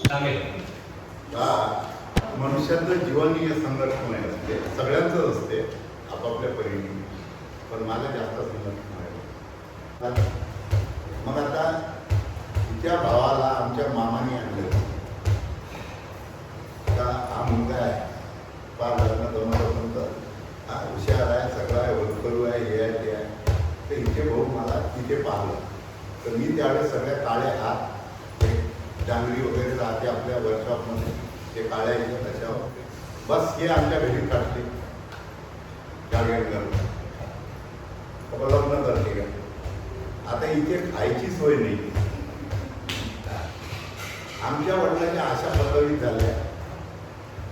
का मनुष्याचं जीवन हे संघर्षमय असते, सगळ्यांचंच असते आपापल्या परीने, पण मला जास्त संघर्षमय आहे. मग आता तिच्या भावाला आमच्या मामाने आणलं का हा मुलगा आहे, फार लग्न जमत हा हुशार आहे, सगळं आहे, वरकरू आहे, हे आहे ते आहे. तर हिचे भाऊ मला तिथे पाहिलं तर मी त्यावेळेस सगळ्या काळे हात डांगरी वगैरे राहते आपल्या वर्कशॉपमध्ये, ते काढायचे त्याच्यावर बस हे आमच्या घरी काढते गाडगेट लग्न करते का. आता इथे खायची सोय नाही. आमच्या वडिलांच्या अशा पद्धती झाल्या,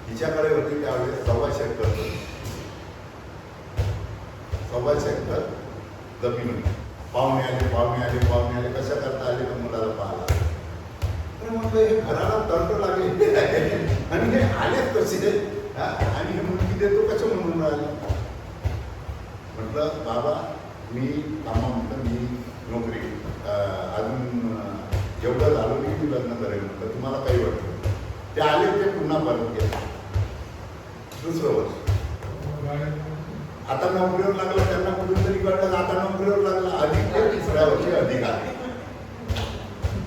हिच्याकडे होती त्यावेळेस 1.25 एकर जमीन होती. पाहुणे आले कशा करता आले तर मुलाला पाहिला. म्हटलं हे घराला तर्क लागले आणि हे आलेच कसे आणि हे मुलगी देतो कशा म्हणून राहिले. म्हटलं बाबा मी कामा म्हटलं मी नोकरी अजून जेवढं झालं मी लग्न करेल म्हटलं, तुम्हाला काही वाटतं. ते आले ते पुन्हा परत गेले दुसरं वर्ष. आता नोकरीवर लागलं, त्यांना कुठून तरी कळलं आता नोकरीवर लागला, अधिक ते 3ऱ्या वर्षी अधिक आले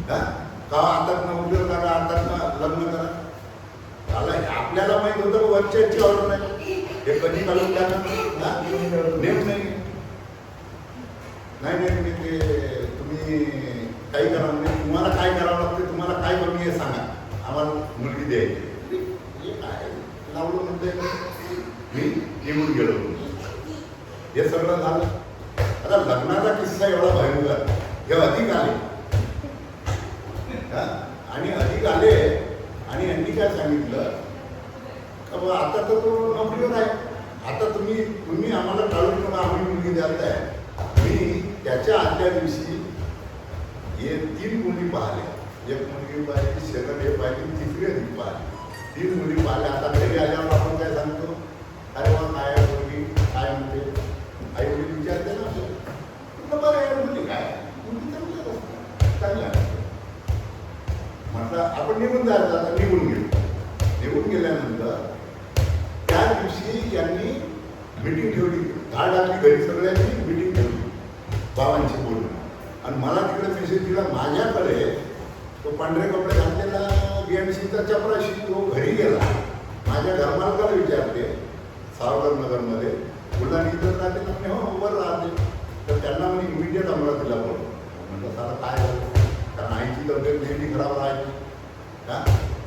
का आता नोकरीवर लागा, आता लग्न करा. आपल्याला माहित होतं वरच्याची ऑर्डर नाही, हे कधी घालून नेम नाही मी ते तुम्ही काही करा म्हणजे तुम्हाला काय करावं लागतं, तुम्हाला काय कमी आहे सांगा, आम्हाला मुलगी द्यायची. हे काय लावलं म्हणते मी निघून गेलो. हे सगळं झालं. आता लग्नाचा किस्सा एवढा भयंकर, हे अधिक आले आणि अधिक आले आणि यांनी काय सांगितलं का बा आता तर तो नोकरीवर आहे, आता तुम्ही आम्हाला काढून नका, आम्ही मुलगी द्यायला आहे. मी त्याच्या आदल्या दिवशी हे 3 मुली पाहिल्या. एक मुलगी पाहिली, शेतात हे पाहिली, 3री अधिक पाहिली. 3 मुली पाहिल्या. आता घरी आल्यावर आपण काय सांगतो, अरे मग काय मुलगी काय म्हणते, आई वडील विचारते ना आपल्याला, बरं आहे मुलगी काय मुलगी चांगल्या म्हटलं आपण निघून जायचं. आता निघून गेल्यानंतर त्या दिवशी यांनी मिटिंग ठेवली, धाड टाकली घरी, सगळ्यांनी मिटिंग ठेवली बाबांशी बोलून. आणि मला तिकडे मेसेज दिला माझ्याकडे, तो पांढरे कपडे घातलेला BMCचा चपराशी तो घरी गेला. माझ्या घरमालकाला विचारते सावकर नगरमध्ये, मुलांनी इथं राहते ना, हो वर राहते. तर त्यांना म्हणजे इमिडिएट अमरावतीला बोलतो. म्हटलं साला काय झालं, कारण आईची तब्येत नेहमी खराब राहायची का.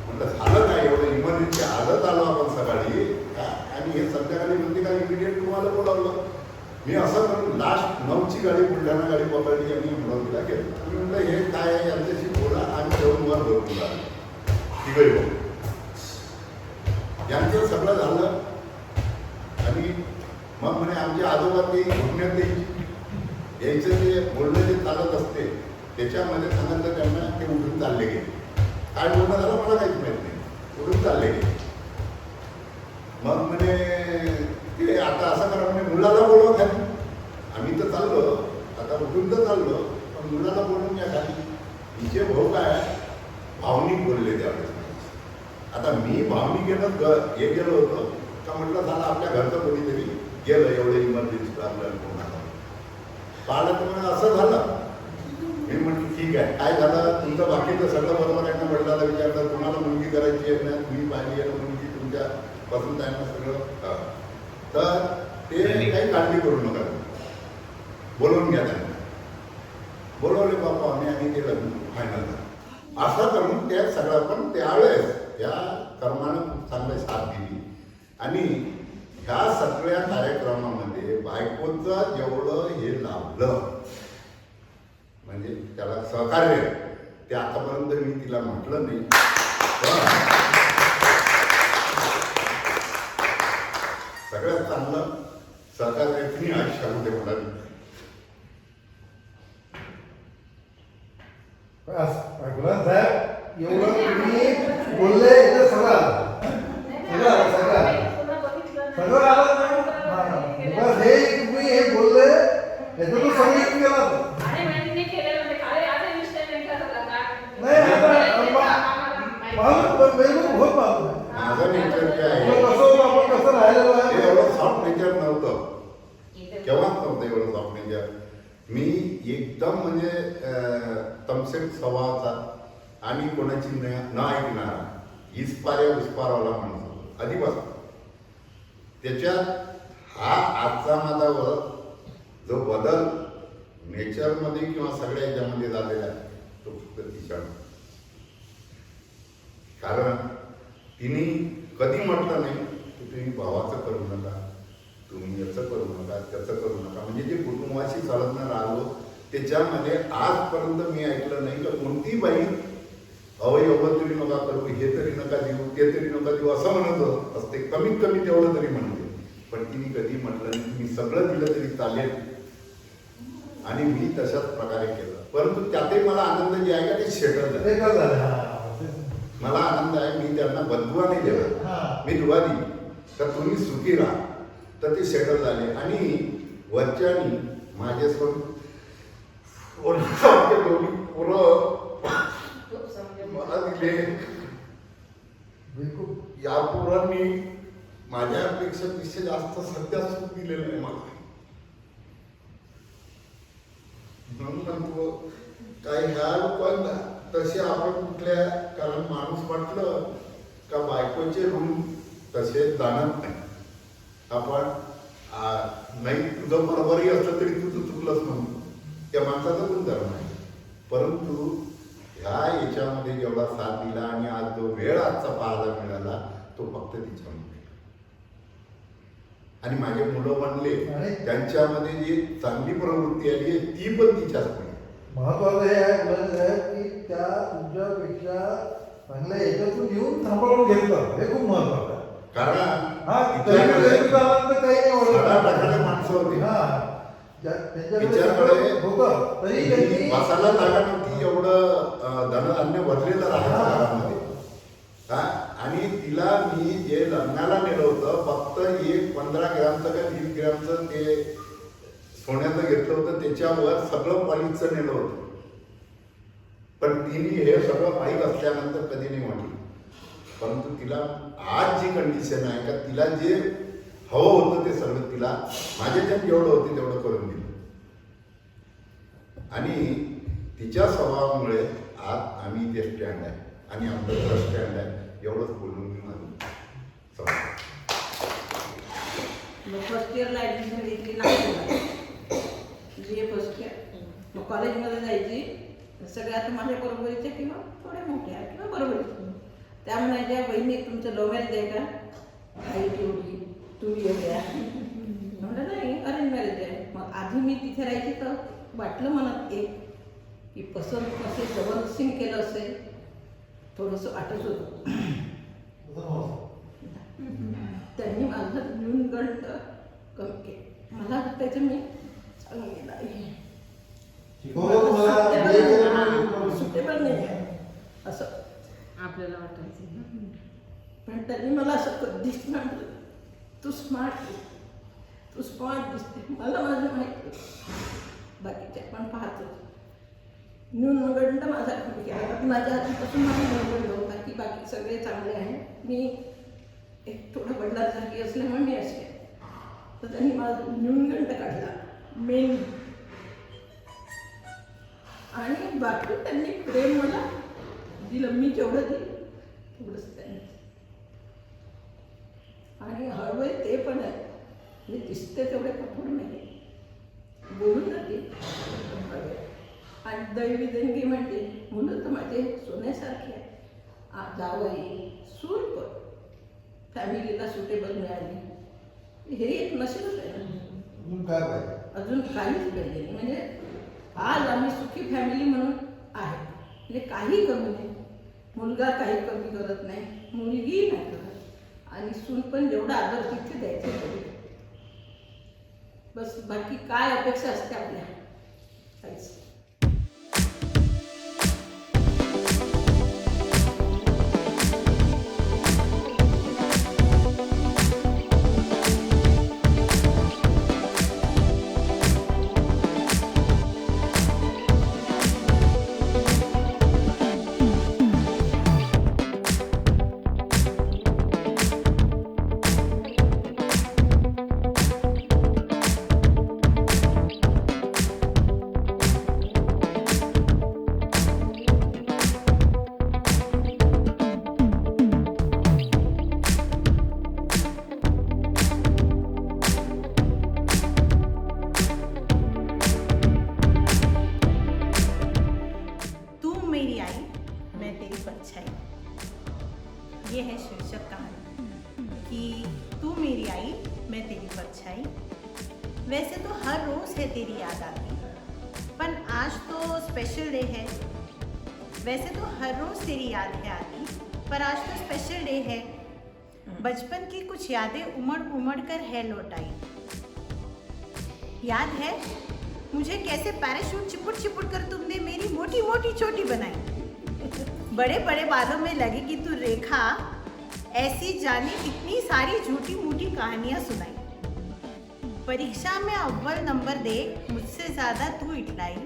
म्हटलं झालं काय एवढं इमर्जन्सी आजच आलो आपण सकाळी का, आणि हे संध्याकाळी म्हणते का इमिडिएट तुम्हाला बोलावलं. मी असं करून लास्ट 9ची गाडी बुलढाणा गाडी पकडली आणि अमरावतीला गेलो. मी म्हटलं हे काय आहे यांच्याशी बोला आणि जेवण वर भरून राहिलं तिघही बोल. यांचं सगळं झालं आणि मग म्हणे आमचे आजोबा ते घुटण्यात यायचं ते बोलणं जे चालत असते त्याच्यामध्ये सांगितलं त्यांना, ते उठून चालले गेले. काय बोलणं झालं मला काहीच माहित नाही, उठून चालले गेले. मग म्हणे ते आता असं करा म्हणे मुलाला बोलवा खाली. आम्ही तर चाललो, आता उठून तर चाललो, पण मुलाला बोलून या खाली. हिचे भाऊ काय भावनिक बोलले त्यावेळेस. आता मी भावनिक हे गेलो होतो का म्हटलं झालं आपल्या घरचं कोणीतरी गेलं एवढं इमर्जन्सी आपल्याला कोणाला पाहिलं तर मला असं झालं. मी म्हटलं ठीक आहे, काय झालं तुमचं बाकीचं सगळं बरोबर आहे ना. वडिलाला विचारलं तुम्हाला मुलगी करायची आहे ना, तुम्ही पाहिली आहे ना मुलगी तुमच्या पसंत आहे ना सगळं, तर ते काही काळजी करू नका, बोलवून घ्या त्यांना. बोलवले बापा आम्ही ते लग्न फायनल झालं. असं करून त्या सगळं, पण त्यावेळेस त्या कर्मानं खूप चांगली साथ दिली. आणि ह्या सगळ्या कार्यक्रमामध्ये बायकोचं जेवढं हे लाभलं म्हणजे त्याला सहकार्य, ते आतापर्यंत मी तिला म्हटलं नाही. सगळ्यात चांगलं सहकार्य तिने आयुष्यामध्ये म्हणाली. साहेब एवढं तुम्ही बोलले सगळं हे तुम्ही हे बोलले याच्यातून सगळं गेला. नाही माझं नेचर काय आहे कसं होतं, आपण कसं राहिलेलो ते आहे एवढं सॉफ्ट नेचर नव्हतं. केव्हाच नव्हतं एवढं सॉफ्ट नेचर. मी एकदम म्हणजे तमसेट स्वभावाचा आणि कोणाची न ऐकणारा इस्पाऱ्या विस्पारावाला माणूस होतो आधीपासून. त्याच्यात हा आजचा माझा जो बदल नेचरमध्ये किंवा सगळ्या याच्यामध्ये झालेला आहे तो फक्त तिच्यानं. कारण तिने कधी म्हटलं नाही की तुम्ही भावाचं करू नका, तुम्ही याचं करू नका, त्याचं करू नका. म्हणजे जे कुटुंबाशी चालत राहिलो त्याच्यामध्ये आजपर्यंत मी ऐकलं नाही की कोणती बाई अवयव तरी नका करू, हे तरी नका देऊ, ते तरी नका देऊ असं म्हणत असते. कमीत कमी तेवढं तरी म्हणते. पण तिने कधी म्हटलं नाही मी सगळं दिलं तरी चालेल आणि मी तशाच प्रकारे केलं. परंतु त्यातही मला आनंद जे आहे का ते सेटल झालं. ते काय झालं हा. मला आनंद आहे. मी त्यांना बदुआ नाही दिला, हा. मी दुआ दिली तर तुम्ही सुखी राहा. तर ते सेटल झाले आणि वरच्यानी माझ्यासोबत दोन्ही पुरं मला दिले. बिलकुल. या पुरांनी माझ्यापेक्षा जास्त सध्या सुख दिलेलं आहे मला. म्हणून म्हणतो काय ह्या लोकांना तसे आपण कुठल्या, कारण माणूस म्हटलं का बायकोचे रूल तसे जाणत नाही. आपण नाही तुझं बरोबरही असलं तरी तुझं चुकलंच म्हणून त्या माणसाचा पण धर्म आहे. परंतु ह्या याच्यामध्ये जेवढा साथ दिला आणि आज जो वेळ आजचा पाहायला मिळाला तो फक्त तिच्यामुळे. आणि माझे मुलं म्हणले त्यांच्यामध्ये जी चांगली प्रवृत्ती आली आहे ती पण तिच्याचमुळे. महत्वाचं हे आहे बोलायचं आहे की त्या तुमच्यापेक्षा चांगल्या याच्यातून येऊन सांभाळून घेतलं हे खूप महत्वाचं आहे. कारण तिच्याकडे काही नाही टाकायला माणसं होती. त्यांच्याकडे होतं तरी त्यांनी बसायला जागा नव्हती. एवढं धनधान्य भरलेलं राहायचं घरामध्ये. आणि तिला मी जे लग्नाला नेलं होतं फक्त एक 15 ग्रॅमचं का 20 ग्रॅमचं ते सोन्याचं घेतलं होतं. त्याच्यावर सगळं पॉलिशचं नेलं होतं. पण तिने हे सगळं माहीत असल्यानंतर कधी नाही म्हटलं. परंतु तिला आज जी कंडिशन आहे का तिला जे हवं होतं ते सगळं तिला माझ्याच्यात जेवढं होतं तेवढं करून दिलं. आणि तिच्या स्वभावामुळे आज आम्ही इथे स्टँड आहे आणि आमचं घर स्टँड आहे. एवढंच बोलून मी माझं फर्स्ट इयरला ॲडमिशन घेतली नाही बी ए फर्स्ट इयर. मग कॉलेजमध्ये जायची. सगळ्या आता माझ्या बरोबरीच्या किंवा थोड्या मोठ्या किंवा बरोबरीच्या त्या म्हणायच्या बहिणी तुमचं लव्ह मॅरेज आहे का? आई एवढी तुम्ही एवढ्या म्हणलं नाही अरेंज मॅरेज आहे. मग आधी मी तिथे राहायची तर वाटलं मनात एक की पसंत असेल जबरदस्तीने केलं असेल थोडंसं वाटत होतं. त्यांनी माझं न्यूनगंड कमी केलं. मला त्याचं मी चांगली नाही सुटेबल नाही आहे असं आपल्याला वाटायचं. पण त्यांनी मला असं कधीच म्हटलं तू स्मार्ट दिसते. मला माझं माहिती बाकीच्या पण पाहतो न्यूनगंड माझा कमी केला. माझ्या आधीपासून माझा न्यूनगंड होता की बाकी सगळे चांगले आहे. मी एक थोडं वडिलांसारखी असल्यामुळे मी असे तर त्यांनी माझा न्यूनगंड काढला मेन. आणि बाकी त्यांनी प्रेम मला दिलं. मी जेवढं दिलं तेवढंच त्यांनी. आणि हळूहळू ते पण आहे मी दिसते तेवढे कठोर नाही बोलून जाते. आणि दैवी देणगी म्हणजे मुलं तर माझे सोन्यासारखे आहे. जावई सून पण फॅमिलीला सुटेबल मिळाली हे एक नशीबच आहे ना. काय पाहिजे अजून काहीच पाहिजे नाही. म्हणजे आज आम्ही सुखी फॅमिली म्हणून आहे. म्हणजे काही कमी नाही. मुलगा काही कमी करत नाही, मुलगी नाही करत. आणि सून पण जेवढा आदर तिथे द्यायचं तेवढं. बस बाकी काय अपेक्षा असते आपल्या काहीच. परछाई। ये है शीर्षक कहानी कि तू मेरी आई मैं तेरी परछाई। वैसे तो हर रोज है तेरी याद आती, पर आज तो स्पेशल डे है। वैसे तो हर रोज तेरी याद है आती, पर आज तो स्पेशल डे है। बचपन की कुछ यादें उमड़ उमड़ कर है लौट आई। याद है मुझे कैसे पैराशूट चिपुट चिपुट कर तुमने मेरी मोटी मोटी चोटी बनाई। बड़े बड़े बालों में लगेगी तू रेखा, ऐसी जाने कितनी सारी झूठी मूठी कहानियां सुनाई। परीक्षा में अव्वल नंबर दे मुझसे ज़्यादा तू इटलाई,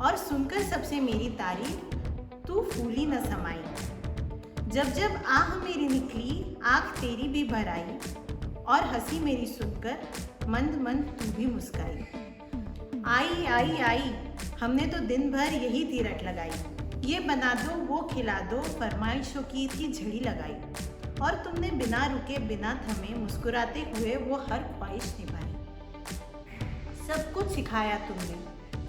और सुनकर सबसे मेरी तारीफ तू फूली न समाई। जब जब आह मेरी निकली आँख तेरी भी भर आई, और हंसी मेरी सुनकर मंद मंद तू भी मुस्काई। आई आई आई हमने तो दिन भर यही तीरट लगाई, ये बना दो वो खिला दो फरमाइशों की थी झड़ी लगाई। और तुमने बिना रुके बिना थमे मुस्कुराते हुए वो हर ख्वाहिश निभाई। सब कुछ सिखाया तुमने,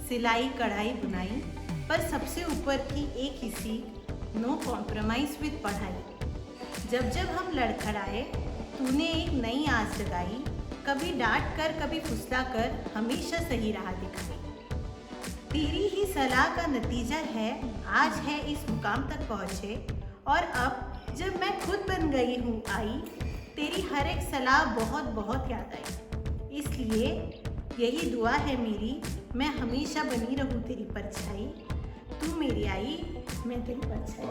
सिलाई कढ़ाई बुनाई, पर सबसे ऊपर की एक ही सीख, नो कॉम्प्रोमाइज विद पढ़ाई। जब जब हम लड़खड़ाए तूने एक नई आस जगाई, कभी डांट कर कभी फुसला कर हमेशा सही राह दिखाई। तेरी ही सलाह का नतीजा है आज है इस मुकाम तक पहुँचे, और अब जब मैं खुद बन गई हूँ आई, तेरी हर एक सलाह बहुत बहुत याद आई। इसलिए यही दुआ है मेरी, मैं हमेशा बनी रहूँ तेरी परछाई। तू मेरी आई मैं तेरी परछाई।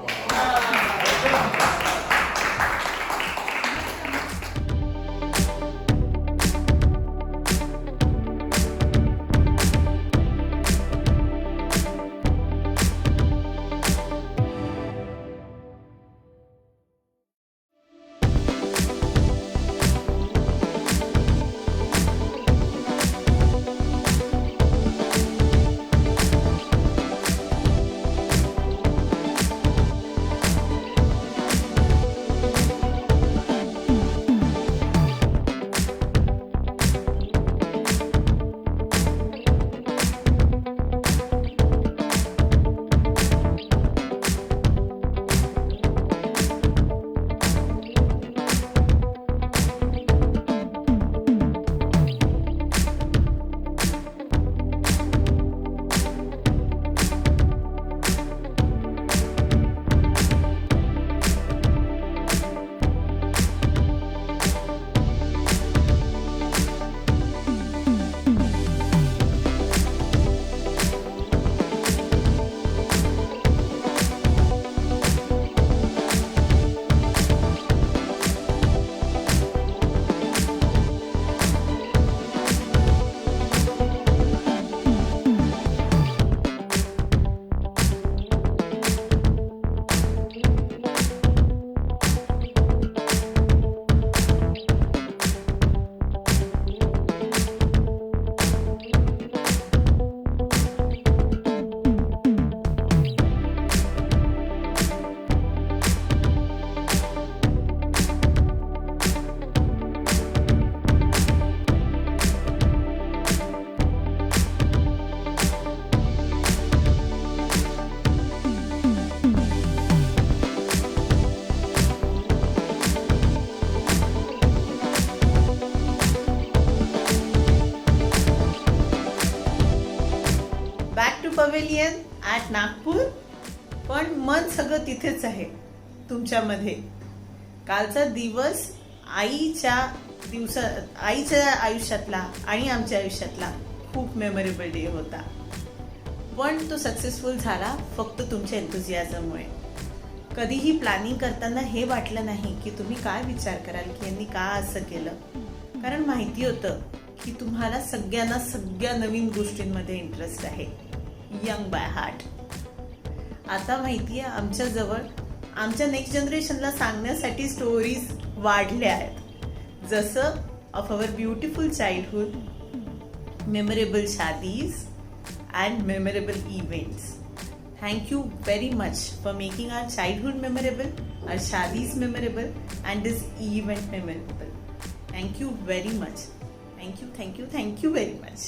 पवेलियन ॲट नागपूर, पण मन सगळं तिथेच आहे तुमच्यामध्ये. कालचा दिवस आईच्या आयुष्यातला आणि आमच्या आयुष्यातला खूप मेमोरेबल डे होता, पण तो सक्सेसफुल झाला फक्त तुमच्या एन्थुझियाझममुळे. कधीही प्लॅनिंग करताना हे वाटलं नाही की तुम्ही काय विचार कराल की यांनी का असं केलं, कारण माहिती होतं की तुम्हाला सगळ्यांना सगळ्या नवीन गोष्टींमध्ये इंटरेस्ट आहे. Young by heart. आता माहिती आहे आमच्याजवळ आमच्या नेक्स्ट जनरेशनला सांगण्यासाठी स्टोरीज वाढल्या आहेत, जसं of our beautiful childhood, memorable शादीज and memorable events. Thank you very much for making our childhood memorable, our shadis memorable, and this event memorable. Thank you very much. Thank you very much.